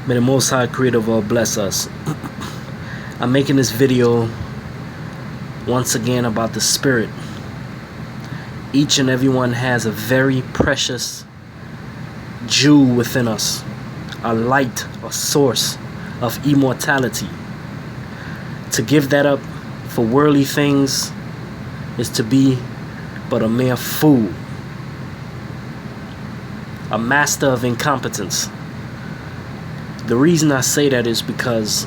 May the Most High Creator of all bless us. I'm making this video once again about the spirit. Each and every one has a very precious jewel within us, a light, a source of immortality. To give that up for worldly things is to be but a mere fool, a master of incompetence. The reason I say that is because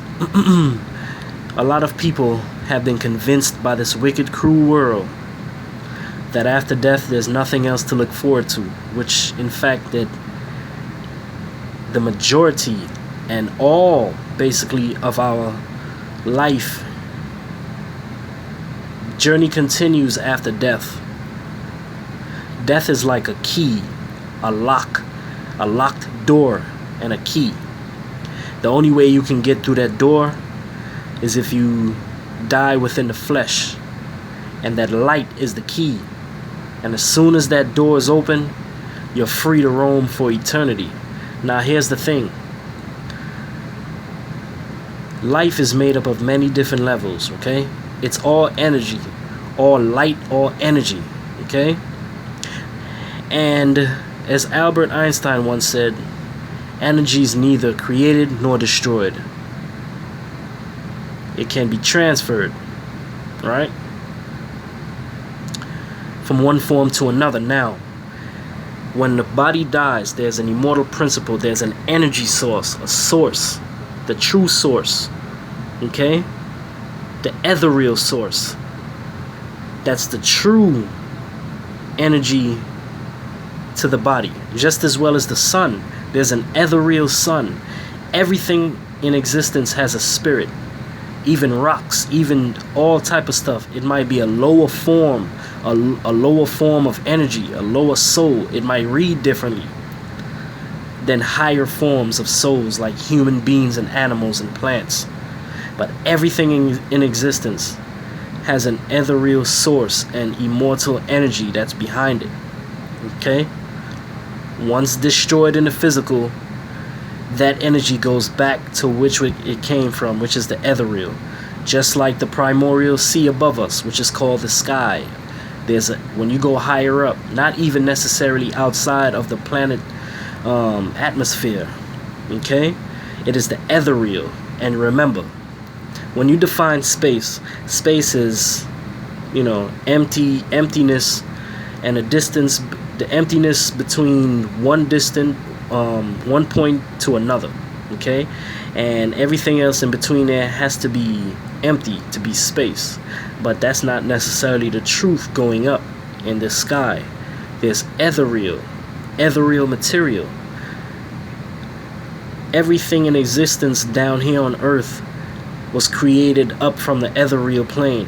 a lot of people have been convinced by this wicked, cruel world that after death there's nothing else to look forward to, which in fact that the majority and all basically of our life journey continues after death. Death is like a key, a locked door and a key. The only way you can get through that door is if you die within the flesh, and that light is the key. And as soon as that door is open, you're free to roam for eternity. Now here's the thing. Life is made up of many different levels, okay? It's all energy, all light, all energy, okay? And as Albert Einstein once said, energy is neither created nor destroyed. It can be transferred, right? From one form to another. Now, when the body dies, there's an immortal principle. There's an energy source, a source, the true source, okay? The ethereal source. That's the true energy to the body, just as well as the sun. There's an ethereal sun. Everything in existence has a spirit. Even rocks, even all type of stuff. It might be a lower form, a lower form of energy, a lower soul. It might read differently than higher forms of souls like human beings and animals and plants. But everything in existence has an ethereal source and immortal energy that's behind it. Okay? Once destroyed in the physical, that energy goes back to which it came from, which is the ethereal. Just like the primordial sea above us, which is called the sky. When you go higher up, not even necessarily outside of the planet atmosphere, okay? It is the ethereal. And remember, when you define space, space is, emptiness and a distance, the emptiness between one point to another, okay? And everything else in between there has to be empty to be space. But that's not necessarily the truth going up in the sky. There's ethereal material. Everything in existence down here on earth was created up from the ethereal plane.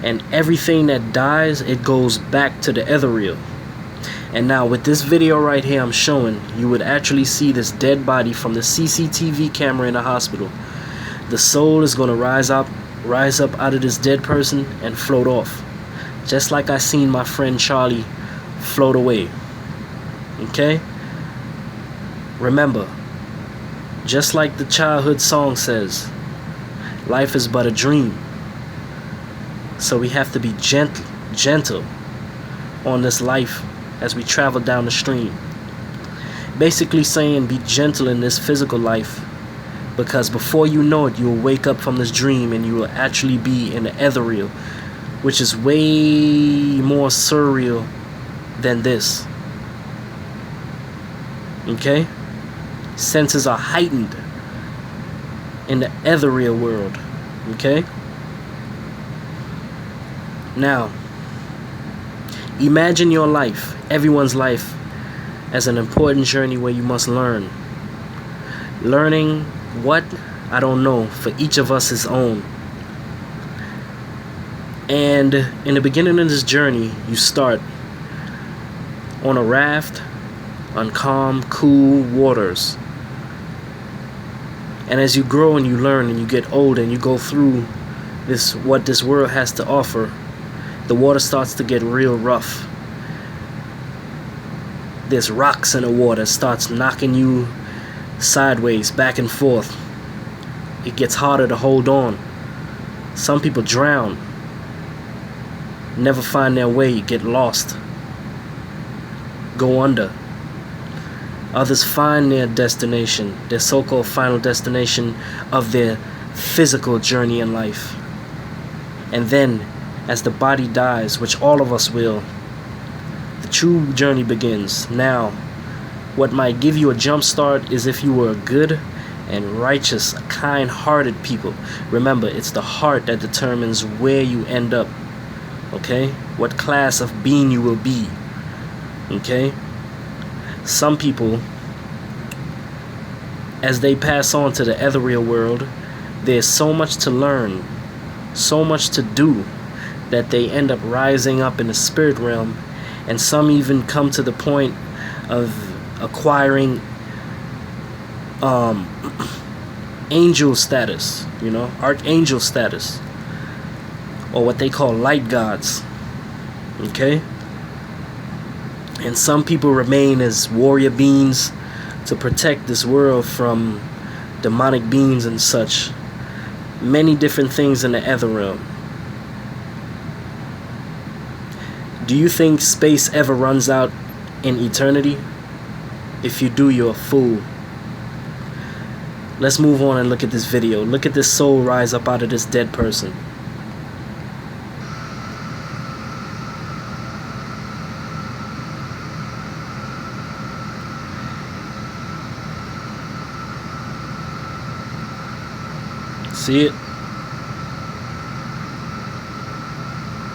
And everything that dies, it goes back to the ethereal. And now with this video right here I'm showing, you would actually see this dead body from the CCTV camera in the hospital. The soul is going to rise up out of this dead person and float off. Just like I seen my friend Charlie float away. Okay? Remember, just like the childhood song says, life is but a dream. So we have to be gentle on this life as we travel down the stream. Basically saying be gentle in this physical life, because before you know it, you will wake up from this dream and you will actually be in the ethereal, which is way more surreal than this. Okay? Senses are heightened in the ethereal world. Okay? Now, imagine your life, everyone's life, as an important journey where you must learn. Learning what? I don't know. For each of us his own. And in the beginning of this journey, you start on a raft on calm, cool waters. And as you grow and you learn and you get old and you go through what this world has to offer, the water starts to get real rough. There's rocks in the water, starts knocking you sideways, back and forth. It gets harder to hold on. Some people drown, never find their way, get lost, go under. Others find their destination, their so-called final destination of their physical journey in life. And then, as the body dies, which all of us will, the true journey begins. Now, what might give you a jump start is if you were a good and righteous, kind-hearted people. Remember, it's the heart that determines where you end up. Okay? What class of being you will be. Okay? Some people, as they pass on to the ethereal world, there's so much to learn, so much to do, that they end up rising up in the spirit realm, and some even come to the point of acquiring angel status, archangel status, or what they call light gods. Okay? And some people remain as warrior beings to protect this world from demonic beings and such. Many different things in the ether realm. Do you think space ever runs out in eternity? If you do, you're a fool. Let's move on and look at this video. Look at this soul rise up out of this dead person. See it?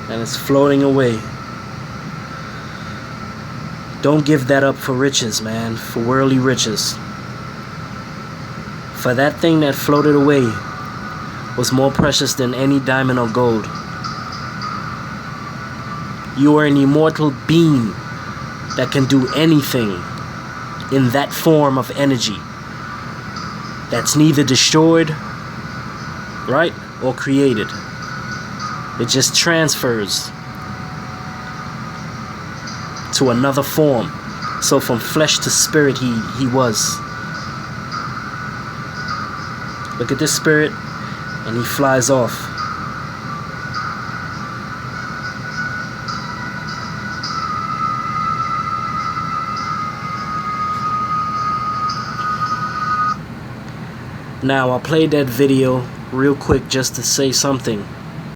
And it's floating away. Don't give that up for riches, man. For worldly riches. For that thing that floated away was more precious than any diamond or gold. You are an immortal being that can do anything in that form of energy. That's neither destroyed, right, or created. It just transfers to another form. So from flesh to spirit he was. Look at this spirit, and he flies off. Now I'll play that video real quick just to say something.